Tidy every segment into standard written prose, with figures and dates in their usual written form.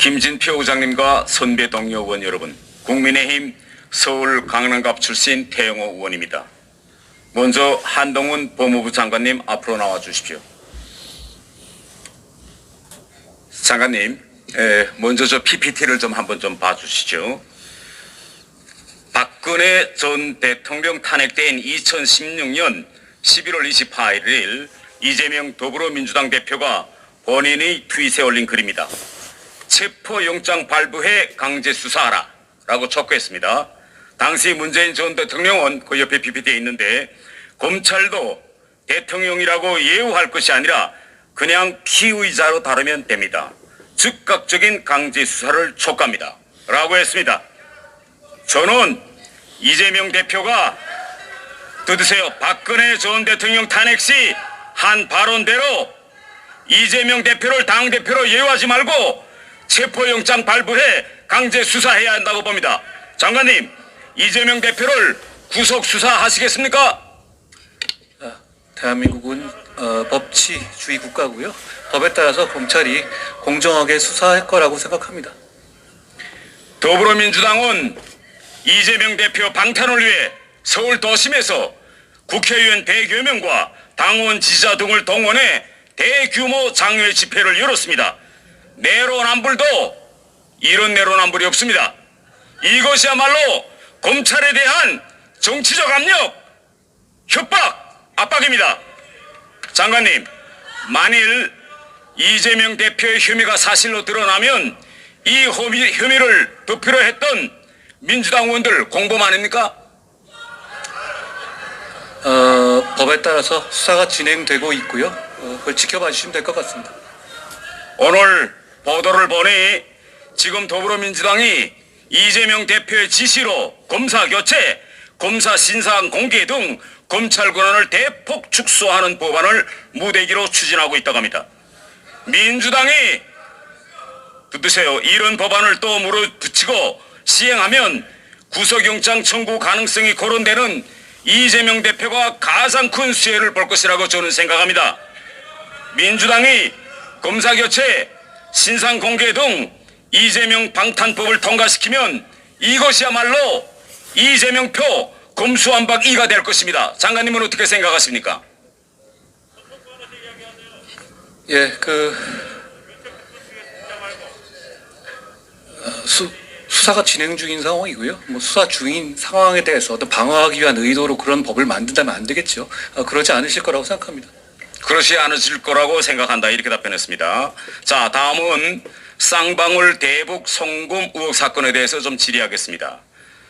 김진표 의장님과 선배 동료 의원 여러분, 국민의힘 서울 강남갑 출신 태영호 의원입니다. 먼저 한동훈 법무부 장관님 앞으로 나와 주십시오. 장관님, 먼저 저 PPT를 좀 한번 좀 봐주시죠. 박근혜 전 대통령 탄핵된 2016년 11월 28일 이재명 더불어민주당 대표가 본인의 트윗에 올린 글입니다. 체포영장 발부해 강제 수사하라 라고 촉구했습니다. 당시 문재인 전 대통령은 그 옆에 PPT에 있는데 검찰도 대통령이라고 예우할 것이 아니라 그냥 피의자로 다루면 됩니다. 즉각적인 강제 수사를 촉구합니다 라고 했습니다. 저는 이재명 대표가 들으세요. 박근혜 전 대통령 탄핵 시 한 발언대로 이재명 대표를 당대표로 예우하지 말고 체포영장 발부해 강제 수사해야 한다고 봅니다. 장관님, 이재명 대표를 구속 수사하시겠습니까? 대한민국은 법치주의 국가고요. 법에 따라서 검찰이 공정하게 수사할 거라고 생각합니다. 더불어민주당은 이재명 대표 방탄을 위해 서울 도심에서 국회의원 100여 명과 당원 지지자 등을 동원해 대규모 장외 집회를 열었습니다. 내로남불도 이런 내로남불이 없습니다. 이것이야말로 검찰에 대한 정치적 압력, 협박, 압박입니다. 장관님, 만일 이재명 대표의 혐의가 사실로 드러나면 이 혐의를 덮으려 했던 민주당 의원들 공범 아닙니까? 법에 따라서 수사가 진행되고 있고요. 그걸 지켜봐 주시면 될 것 같습니다. 오늘 보도를 보니 지금 더불어민주당이 이재명 대표의 지시로 검사 교체, 검사 신상 공개 등 검찰 권한을 대폭 축소하는 법안을 무대기로 추진하고 있다고 합니다. 민주당이 듣으세요. 이런 법안을 또 물어붙이고 시행하면 구속영장 청구 가능성이 거론되는 이재명 대표가 가장 큰 수혜를 볼 것이라고 저는 생각합니다. 민주당이 검사 교체, 신상 공개 등 이재명 방탄법을 통과시키면 이것이야말로 이재명표 검수완박 2가 될 것입니다. 장관님은 어떻게 생각하십니까? 예, 수사가 진행 중인 상황이고요. 수사 중인 상황에 대해서 어떤 방어하기 위한 의도로 그런 법을 만든다면 안 되겠죠. 그러지 않으실 거라고 생각합니다. 그렇지 않으실 거라고 생각한다. 이렇게 답변했습니다. 자, 다음은 쌍방울 대북 송금 의혹 사건에 대해서 좀 질의하겠습니다.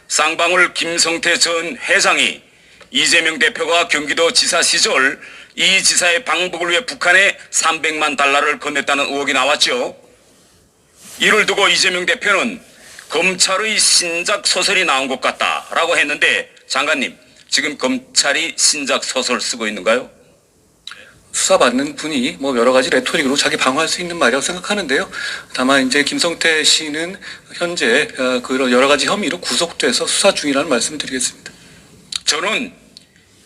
쌍방울 김성태 전 회장이 이재명 대표가 경기도지사 시절 이 지사의 방북을 위해 북한에 300만 달러를 건넸다는 의혹이 나왔죠. 이를 두고 이재명 대표는 검찰의 신작 소설이 나온 것 같다라고 했는데 장관님, 지금 검찰이 신작 소설 쓰고 있는가요? 수사받는 분이 여러 가지 레토릭으로 자기 방어할 수 있는 말이라고 생각하는데요. 다만 이제 김성태 씨는 현재 그런 여러 가지 혐의로 구속돼서 수사 중이라는 말씀을 드리겠습니다. 저는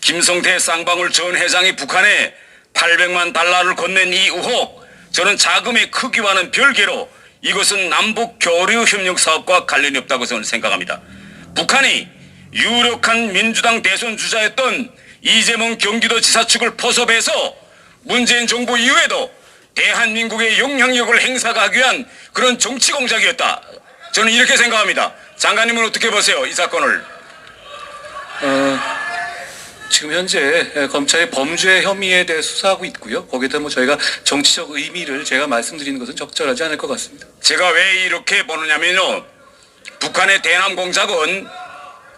김성태 쌍방울 전 회장이 북한에 800만 달러를 건넨 이 의혹, 저는 자금의 크기와는 별개로 이것은 남북 교류 협력 사업과 관련이 없다고 저는 생각합니다. 북한이 유력한 민주당 대선 주자였던 이재명 경기도지사 측을 포섭해서 문재인 정부 이후에도 대한민국의 영향력을 행사하기 위한 그런 정치 공작이었다. 저는 이렇게 생각합니다. 장관님은 어떻게 보세요? 이 사건을. 지금 현재 검찰이 범죄 혐의에 대해 수사하고 있고요. 거기다 저희가 정치적 의미를 제가 말씀드리는 것은 적절하지 않을 것 같습니다. 제가 왜 이렇게 보느냐면요. 북한의 대남 공작은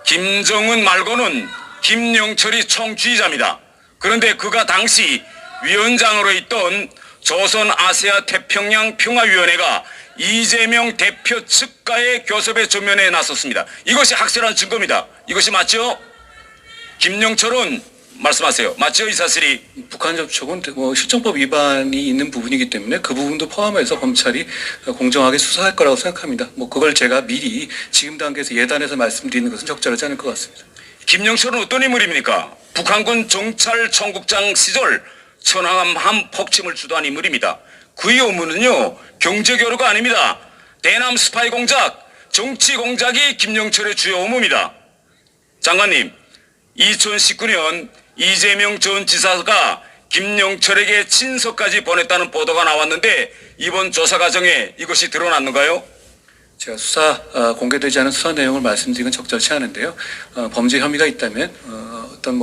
김정은 말고는 김영철이 총지휘자입니다. 그런데 그가 당시 위원장으로 있던 조선 아시아 태평양 평화위원회가 이재명 대표 측과의 교섭에 전면에 나섰습니다. 이것이 확실한 증거입니다. 이것이 맞죠? 김영철은 말씀하세요. 맞죠? 이 사실이? 북한 접촉은 실정법 위반이 있는 부분이기 때문에 그 부분도 포함해서 검찰이 공정하게 수사할 거라고 생각합니다. 그걸 제가 미리 지금 단계에서 예단해서 말씀드리는 것은 적절하지 않을 것 같습니다. 김영철은 어떤 인물입니까? 북한군 정찰총국장 시절 천안함 폭침을 주도한 인물입니다. 그의 업무는요, 경제교류가 아닙니다. 대남 스파이 공작, 정치 공작이 김영철의 주요 업무입니다. 장관님, 2019년 이재명 전 지사가 김영철에게 친서까지 보냈다는 보도가 나왔는데 이번 조사 과정에 이것이 드러났는가요? 제가 공개되지 않은 수사 내용을 말씀드리긴 적절치 않은데요. 범죄 혐의가 있다면 어떤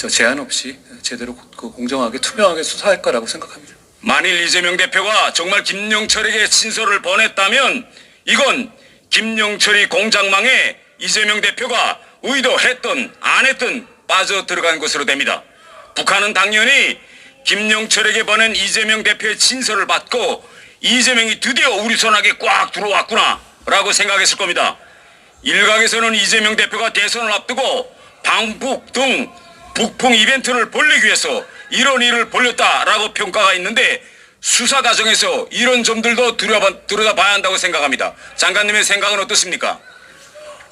제한 없이 제대로 공정하게 투명하게 수사할 거라고 생각합니다. 만일 이재명 대표가 정말 김영철에게 친서를 보냈다면 이건 김영철이 공작망에 이재명 대표가 의도했든 안 했든 빠져 들어간 것으로 됩니다. 북한은 당연히 김영철에게 보낸 이재명 대표의 친서를 받고 이재명이 드디어 우리 손아귀에 꽉 들어왔구나 라고 생각했을 겁니다. 일각에서는 이재명 대표가 대선을 앞두고 방북 등 북풍 이벤트를 벌리기 위해서 이런 일을 벌였다라고 평가가 있는데 수사 과정에서 이런 점들도 들여다봐야 한다고 생각합니다. 장관님의 생각은 어떻습니까?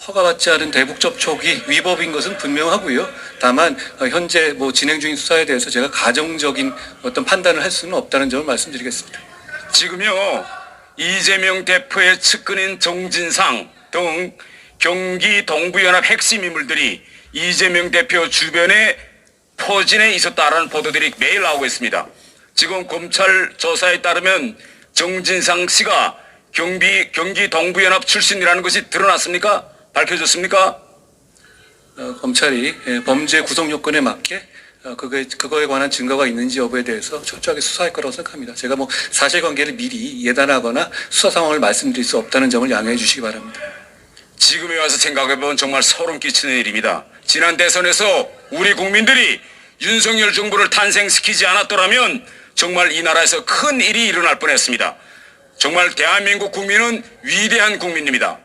허가받지 않은 대북 접촉이 위법인 것은 분명하고요. 다만 현재 진행 중인 수사에 대해서 제가 가정적인 어떤 판단을 할 수는 없다는 점을 말씀드리겠습니다. 지금요 이재명 대표의 측근인 정진상 등 경기 동부연합 핵심 인물들이 이재명 대표 주변에 포진해 있었다라는 보도들이 매일 나오고 있습니다. 지금 검찰 조사에 따르면 정진상 씨가 경기 동부연합 출신이라는 것이 드러났습니까? 밝혀졌습니까? 검찰이 범죄 구성 요건에 맞게 그거에 관한 증거가 있는지 여부에 대해서 철저하게 수사할 거라고 생각합니다. 제가 사실관계를 미리 예단하거나 수사 상황을 말씀드릴 수 없다는 점을 양해해 주시기 바랍니다. 지금에 와서 생각해보면 정말 소름 끼치는 일입니다. 지난 대선에서 우리 국민들이 윤석열 정부를 탄생시키지 않았더라면 정말 이 나라에서 큰 일이 일어날 뻔했습니다. 정말 대한민국 국민은 위대한 국민입니다.